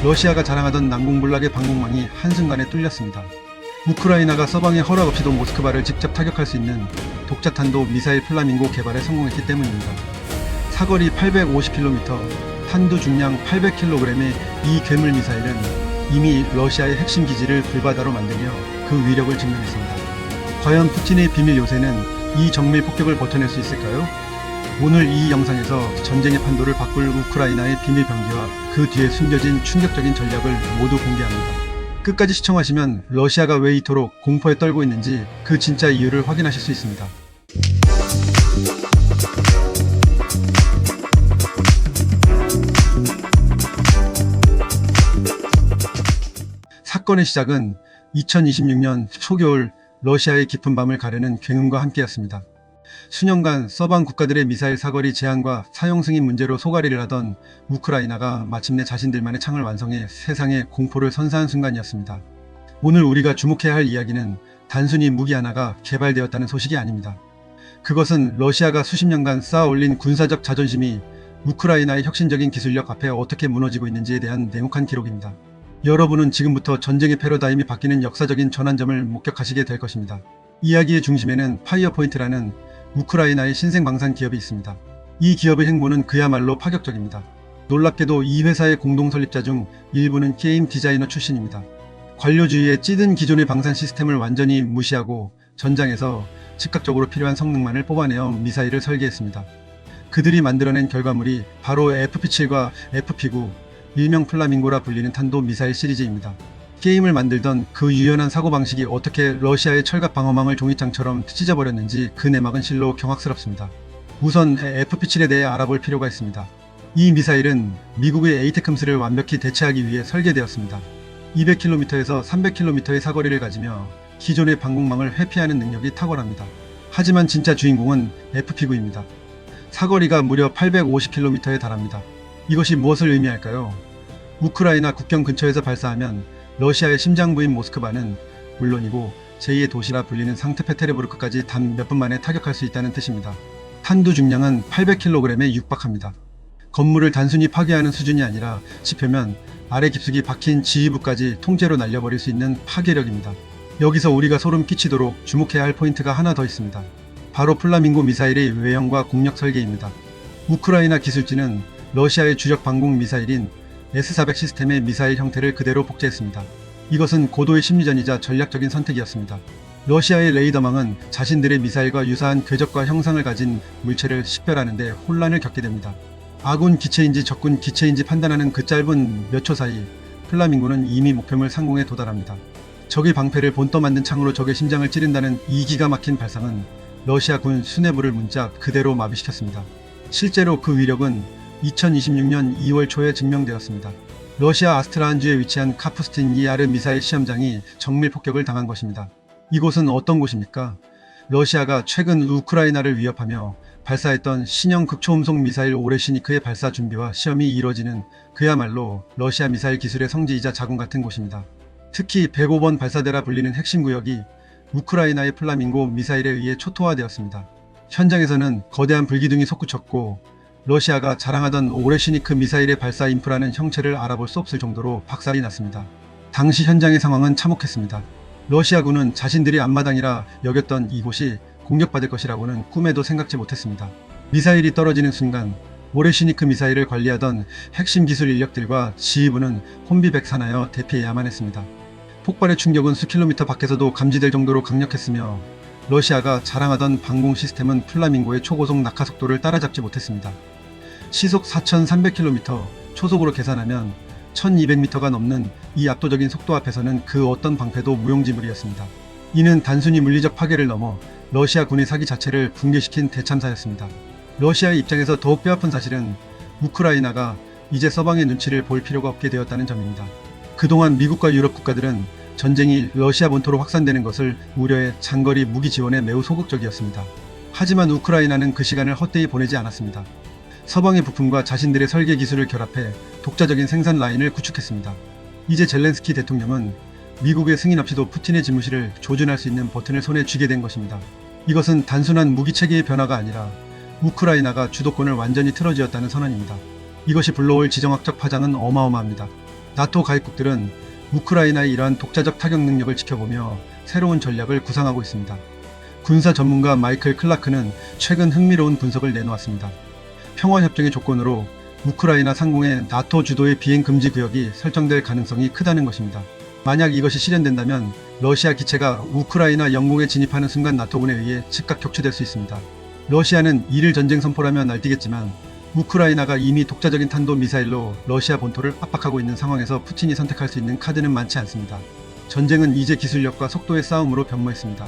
러시아가 자랑하던 난공불락의 방공망이 한순간에 뚫렸습니다. 우크라이나가 서방의 허락 없이도 모스크바를 직접 타격할 수 있는 독자탄도 미사일 플라밍고 개발에 성공했기 때문입니다. 사거리 850km, 탄두 중량 800kg의 이 괴물 미사일은 이미 러시아의 핵심 기지를 불바다로 만들며 그 위력을 증명했습니다. 과연 푸틴의 비밀 요새는 이 정밀 폭격을 버텨낼 수 있을까요? 오늘 이 영상에서 전쟁의 판도를 바꿀 우크라이나의 비밀 병기와 그 뒤에 숨겨진 충격적인 전략을 모두 공개합니다. 끝까지 시청하시면 러시아가 왜 이토록 공포에 떨고 있는지 그 진짜 이유를 확인하실 수 있습니다. 사건의 시작은 2026년 초겨울 러시아의 깊은 밤을 가르는 굉음과 함께였습니다. 수년간 서방 국가들의 미사일 사거리 제한과 사용 승인 문제로 소가리를 하던 우크라이나가 마침내 자신들만의 창을 완성해 세상에 공포를 선사한 순간이었습니다. 오늘 우리가 주목해야 할 이야기는 단순히 무기 하나가 개발되었다는 소식이 아닙니다. 그것은 러시아가 수십 년간 쌓아 올린 군사적 자존심이 우크라이나의 혁신적인 기술력 앞에 어떻게 무너지고 있는지에 대한 냉혹한 기록입니다. 여러분은 지금부터 전쟁의 패러다임이 바뀌는 역사적인 전환점을 목격하시게 될 것입니다. 이야기의 중심에는 파이어포인트라는 우크라이나의 신생 방산 기업이 있습니다. 이 기업의 행보는 그야말로 파격적입니다. 놀랍게도 이 회사의 공동 설립자 중 일부는 게임 디자이너 출신입니다. 관료주의에 찌든 기존의 방산 시스템을 완전히 무시하고 전장에서 즉각적으로 필요한 성능만을 뽑아내어 미사일을 설계했습니다. 그들이 만들어낸 결과물이 바로 FP7과 FP9, 일명 플라밍고라 불리는 탄도 미사일 시리즈입니다. 게임을 만들던 그 유연한 사고방식이 어떻게 러시아의 철갑 방어망을 종이장처럼 찢어버렸는지 그 내막은 실로 경악스럽습니다. 우선 FP7에 대해 알아볼 필요가 있습니다. 이 미사일은 미국의 에이테크함스를 완벽히 대체하기 위해 설계되었습니다. 200km에서 300km의 사거리를 가지며 기존의 방공망을 회피하는 능력이 탁월합니다. 하지만 진짜 주인공은 FP9입니다. 사거리가 무려 850km에 달합니다. 이것이 무엇을 의미할까요? 우크라이나 국경 근처에서 발사하면 러시아의 심장부인 모스크바는 물론이고 제2의 도시라 불리는 상트페테르부르크까지 단 몇 분 만에 타격할 수 있다는 뜻입니다. 탄두 중량은 800kg에 육박합니다. 건물을 단순히 파괴하는 수준이 아니라 지표면 아래 깊숙이 박힌 지휘부까지 통째로 날려버릴 수 있는 파괴력입니다. 여기서 우리가 소름 끼치도록 주목해야 할 포인트가 하나 더 있습니다. 바로 플라밍고 미사일의 외형과 공력 설계입니다. 우크라이나 기술진은 러시아의 주력 방공 미사일인 S-400 시스템의 미사일 형태를 그대로 복제했습니다. 이것은 고도의 심리전이자 전략적인 선택이었습니다. 러시아의 레이더망은 자신들의 미사일과 유사한 궤적과 형상을 가진 물체를 식별하는 데 혼란을 겪게 됩니다. 아군 기체인지 적군 기체인지 판단하는 그 짧은 몇 초 사이 플라밍고는 이미 목표물 상공에 도달합니다. 적의 방패를 본떠 만든 창으로 적의 심장을 찌른다는 이 기가 막힌 발상은 러시아 군 수뇌부를 문짝 그대로 마비시켰습니다. 실제로 그 위력은 2026년 2월 초에 증명되었습니다. 러시아 아스트라한주에 위치한 카푸스틴 ER 미사일 시험장이 정밀 폭격을 당한 것입니다. 이곳은 어떤 곳입니까? 러시아가 최근 우크라이나를 위협하며 발사했던 신형 극초음속 미사일 오레시니크의 발사 준비와 시험이 이뤄지는 그야말로 러시아 미사일 기술의 성지이자 자궁 같은 곳입니다. 특히 105번 발사대라 불리는 핵심 구역이 우크라이나의 플라밍고 미사일에 의해 초토화되었습니다. 현장에서는 거대한 불기둥이 솟구쳤고 러시아가 자랑하던 오레시니크 미사일의 발사 인프라는 형체를 알아볼 수 없을 정도로 박살이 났습니다. 당시 현장의 상황은 참혹했습니다. 러시아군은 자신들이 앞마당이라 여겼던 이곳이 공격받을 것이라고는 꿈에도 생각지 못했습니다. 미사일이 떨어지는 순간 오레시니크 미사일을 관리하던 핵심 기술 인력들과 지휘부는 혼비백산하여 대피해야만 했습니다. 폭발의 충격은 수킬로미터 밖에서도 감지될 정도로 강력했으며 러시아가 자랑하던 방공 시스템은 플라밍고의 초고속 낙하 속도를 따라잡지 못했습니다. 시속 4,300km, 초속으로 계산하면 1,200m가 넘는 이 압도적인 속도 앞에서는 그 어떤 방패도 무용지물이었습니다. 이는 단순히 물리적 파괴를 넘어 러시아 군의 사기 자체를 붕괴시킨 대참사였습니다. 러시아의 입장에서 더욱 뼈아픈 사실은 우크라이나가 이제 서방의 눈치를 볼 필요가 없게 되었다는 점입니다. 그동안 미국과 유럽 국가들은 전쟁이 러시아 본토로 확산되는 것을 우려해 장거리 무기 지원에 매우 소극적이었습니다. 하지만 우크라이나는 그 시간을 헛되이 보내지 않았습니다. 서방의 부품과 자신들의 설계 기술을 결합해 독자적인 생산 라인을 구축했습니다. 이제 젤렌스키 대통령은 미국의 승인 없이도 푸틴의 지무실을 조준할 수 있는 버튼을 손에 쥐게 된 것입니다. 이것은 단순한 무기체계의 변화가 아니라 우크라이나가 주도권을 완전히 틀어쥐었다는 선언입니다. 이것이 불러올 지정학적 파장은 어마어마합니다. 나토 가입국들은 우크라이나의 이러한 독자적 타격 능력을 지켜보며 새로운 전략을 구상하고 있습니다. 군사 전문가 마이클 클라크는 최근 흥미로운 분석을 내놓았습니다. 평화협정의 조건으로 우크라이나 상공에 나토 주도의 비행 금지 구역이 설정될 가능성이 크다는 것입니다. 만약 이것이 실현된다면 러시아 기체가 우크라이나 영공에 진입하는 순간 나토군에 의해 즉각 격추될 수 있습니다. 러시아는 이를 전쟁 선포라며 날뛰겠지만 우크라이나가 이미 독자적인 탄도 미사일로 러시아 본토를 압박하고 있는 상황에서 푸틴이 선택할 수 있는 카드는 많지 않습니다. 전쟁은 이제 기술력과 속도의 싸움으로 변모했습니다.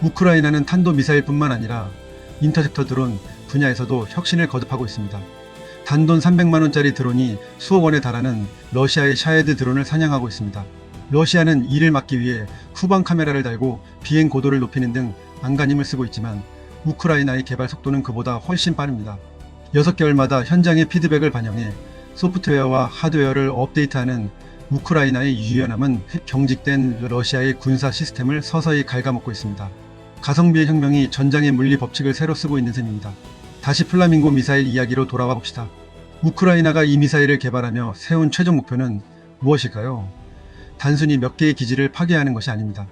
우크라이나는 탄도 미사일뿐만 아니라 인터셉터 드론 분야에서도 혁신을 거듭하고 있습니다. 단돈 300만원짜리 드론이 수억 원에 달하는 러시아의 샤헤드 드론을 사냥하고 있습니다. 러시아는 이를 막기 위해 후방 카메라를 달고 비행 고도를 높이는 등 안간힘을 쓰고 있지만 우크라이나의 개발 속도는 그보다 훨씬 빠릅니다. 6개월마다 현장의 피드백을 반영해 소프트웨어와 하드웨어를 업데이트하는 우크라이나의 유연함은 경직된 러시아의 군사 시스템을 서서히 갉아먹고 있습니다. 가성비의 혁명이 전장의 물리 법칙을 새로 쓰고 있는 셈입니다. 다시 플라밍고 미사일 이야기로 돌아와 봅시다. 우크라이나가 이 미사일을 개발하며 세운 최종 목표는 무엇일까요? 단순히 몇 개의 기지를 파괴하는 것이 아닙니다.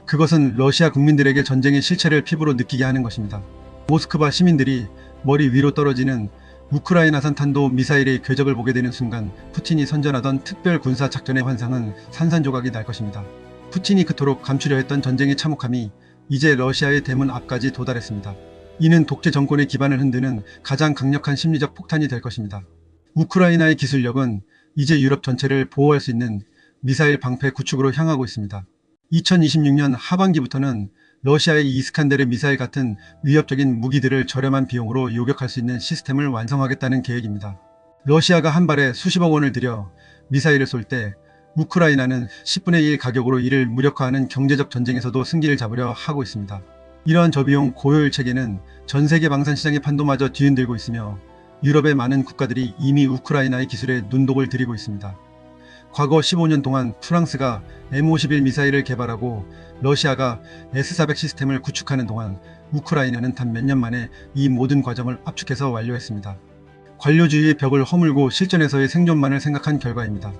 그것은 러시아 국민들에게 전쟁의 실체를 피부로 느끼게 하는 것입니다. 모스크바 시민들이 머리 위로 떨어지는 우크라이나산 탄도 미사일의 궤적을 보게 되는 순간 푸틴이 선전하던 특별 군사 작전의 환상은 산산조각이 날 것입니다. 푸틴이 그토록 감추려 했던 전쟁의 참혹함이 이제 러시아의 대문 앞까지 도달했습니다. 이는 독재 정권의 기반을 흔드는 가장 강력한 심리적 폭탄이 될 것입니다. 우크라이나의 기술력은 이제 유럽 전체를 보호할 수 있는 미사일 방패 구축으로 향하고 있습니다. 2026년 하반기부터는 러시아의 이스칸데르 미사일 같은 위협적인 무기들을 저렴한 비용으로 요격할 수 있는 시스템을 완성하겠다는 계획입니다. 러시아가 한 발에 수십억 원을 들여 미사일을 쏠 때 우크라이나는 10분의 1 가격으로 이를 무력화하는 경제적 전쟁에서도 승기를 잡으려 하고 있습니다. 이러한 저비용 고효율 체계는 전 세계 방산 시장의 판도마저 뒤흔들고 있으며 유럽의 많은 국가들이 이미 우크라이나의 기술에 눈독을 들이고 있습니다. 과거 15년 동안 프랑스가 M51 미사일을 개발하고 러시아가 S400 시스템을 구축하는 동안 우크라이나는 단 몇 년 만에 이 모든 과정을 압축해서 완료했습니다. 관료주의의 벽을 허물고 실전에서의 생존만을 생각한 결과입니다.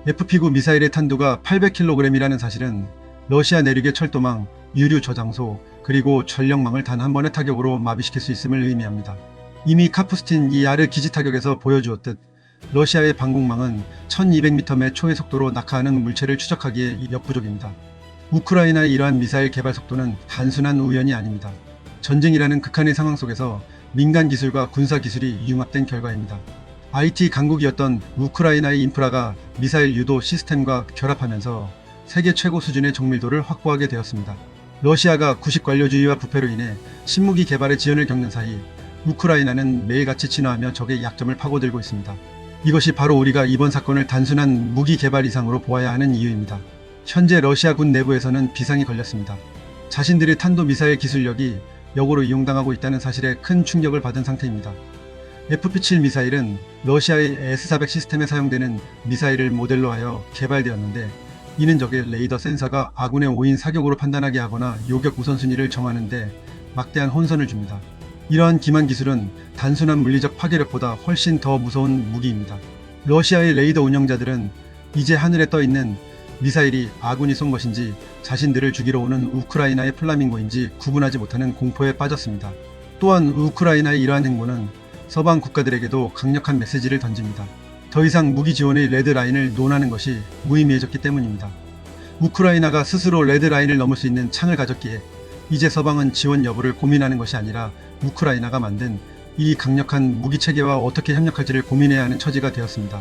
FP9 미사일의 탄두가 800kg이라는 사실은 러시아 내륙의 철도망, 유류 저장소, 그리고 전력망을 단 한 번의 타격으로 마비시킬 수 있음을 의미합니다. 이미 카푸스틴 이하르 기지 타격에서 보여주었듯 러시아의 방공망은 1200m/의 초의 속도로 낙하하는 물체를 추적하기에 역부족입니다. 우크라이나의 이러한 미사일 개발 속도는 단순한 우연이 아닙니다. 전쟁이라는 극한의 상황 속에서 민간 기술과 군사 기술이 융합된 결과입니다. IT 강국이었던 우크라이나의 인프라가 미사일 유도 시스템과 결합하면서 세계 최고 수준의 정밀도를 확보하게 되었습니다. 러시아가 구식 관료주의와 부패로 인해 신무기 개발의 지연을 겪는 사이 우크라이나는 매일같이 진화하며 적의 약점을 파고들고 있습니다. 이것이 바로 우리가 이번 사건을 단순한 무기 개발 이상으로 보아야 하는 이유입니다. 현재 러시아 군 내부에서는 비상이 걸렸습니다. 자신들의 탄도미사일 기술력이 역으로 이용당하고 있다는 사실에 큰 충격을 받은 상태입니다. FP7 미사일은 러시아의 S400 시스템에 사용되는 미사일을 모델로 하여 개발되었는데 이는 적의 레이더 센서가 아군의 오인 사격으로 판단하게 하거나 요격 우선순위를 정하는데 막대한 혼선을 줍니다. 이러한 기만 기술은 단순한 물리적 파괴력보다 훨씬 더 무서운 무기입니다. 러시아의 레이더 운영자들은 이제 하늘에 떠 있는 미사일이 아군이 쏜 것인지 자신들을 죽이러 오는 우크라이나의 플라밍고인지 구분하지 못하는 공포에 빠졌습니다. 또한 우크라이나의 이러한 행보는 서방 국가들에게도 강력한 메시지를 던집니다. 더 이상 무기 지원의 레드라인을 논하는 것이 무의미해졌기 때문입니다. 우크라이나가 스스로 레드라인을 넘을 수 있는 창을 가졌기에 이제 서방은 지원 여부를 고민하는 것이 아니라 우크라이나가 만든 이 강력한 무기체계와 어떻게 협력할지를 고민해야 하는 처지가 되었습니다.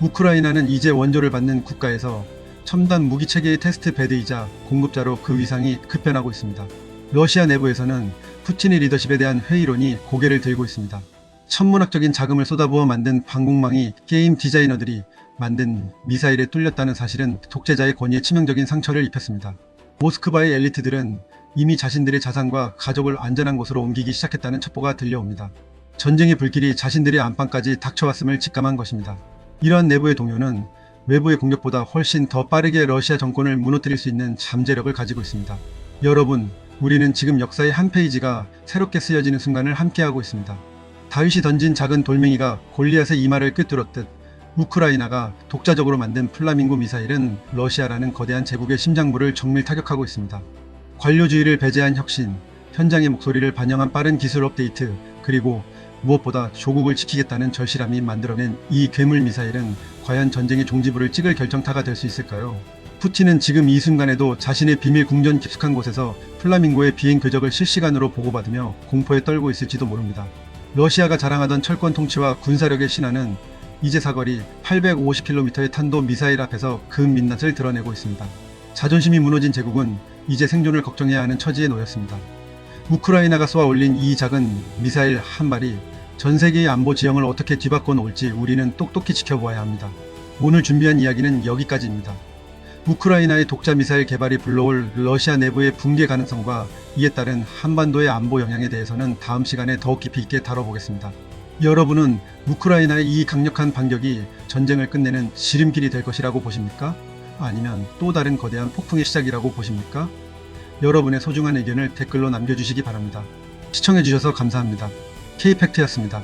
우크라이나는 이제 원조를 받는 국가에서 첨단 무기체계의 테스트 베드이자 공급자로 그 위상이 급변하고 있습니다. 러시아 내부에서는 푸틴의 리더십에 대한 회의론이 고개를 들고 있습니다. 천문학적인 자금을 쏟아부어 만든 방공망이 게임 디자이너들이 만든 미사일에 뚫렸다는 사실은 독재자의 권위에 치명적인 상처를 입혔습니다. 모스크바의 엘리트들은 이미 자신들의 자산과 가족을 안전한 곳으로 옮기기 시작했다는 첩보가 들려옵니다. 전쟁의 불길이 자신들의 안방까지 닥쳐왔음을 직감한 것입니다. 이러한 내부의 동요는 외부의 공격보다 훨씬 더 빠르게 러시아 정권을 무너뜨릴 수 있는 잠재력을 가지고 있습니다. 여러분, 우리는 지금 역사의 한 페이지가 새롭게 쓰여지는 순간을 함께하고 있습니다. 다윗이 던진 작은 돌멩이가 골리앗의 이마를 꿰뚫었듯 우크라이나가 독자적으로 만든 플라밍고 미사일은 러시아라는 거대한 제국의 심장부를 정밀 타격하고 있습니다. 관료주의를 배제한 혁신, 현장의 목소리를 반영한 빠른 기술 업데이트, 그리고 무엇보다 조국을 지키겠다는 절실함이 만들어낸 이 괴물 미사일은 과연 전쟁의 종지부를 찍을 결정타가 될 수 있을까요? 푸틴은 지금 이 순간에도 자신의 비밀 궁전 깊숙한 곳에서 플라밍고의 비행 궤적을 실시간으로 보고받으며 공포에 떨고 있을지도 모릅니다. 러시아가 자랑하던 철권 통치와 군사력의 신화는 이제 사거리 850km의 탄도 미사일 앞에서 그 민낯을 드러내고 있습니다. 자존심이 무너진 제국은 이제 생존을 걱정해야 하는 처지에 놓였습니다. 우크라이나가 쏘아 올린 이 작은 미사일 한 발이 전 세계의 안보 지형을 어떻게 뒤바꿔 놓을지 우리는 똑똑히 지켜보아야 합니다. 오늘 준비한 이야기는 여기까지입니다. 우크라이나의 독자 미사일 개발이 불러올 러시아 내부의 붕괴 가능성과 이에 따른 한반도의 안보 영향에 대해서는 다음 시간에 더욱 깊이 있게 다뤄보겠습니다. 여러분은 우크라이나의 이 강력한 반격이 전쟁을 끝내는 지름길이 될 것이라고 보십니까? 아니면 또 다른 거대한 폭풍의 시작이라고 보십니까? 여러분의 소중한 의견을 댓글로 남겨주시기 바랍니다. 시청해주셔서 감사합니다. K팩트였습니다.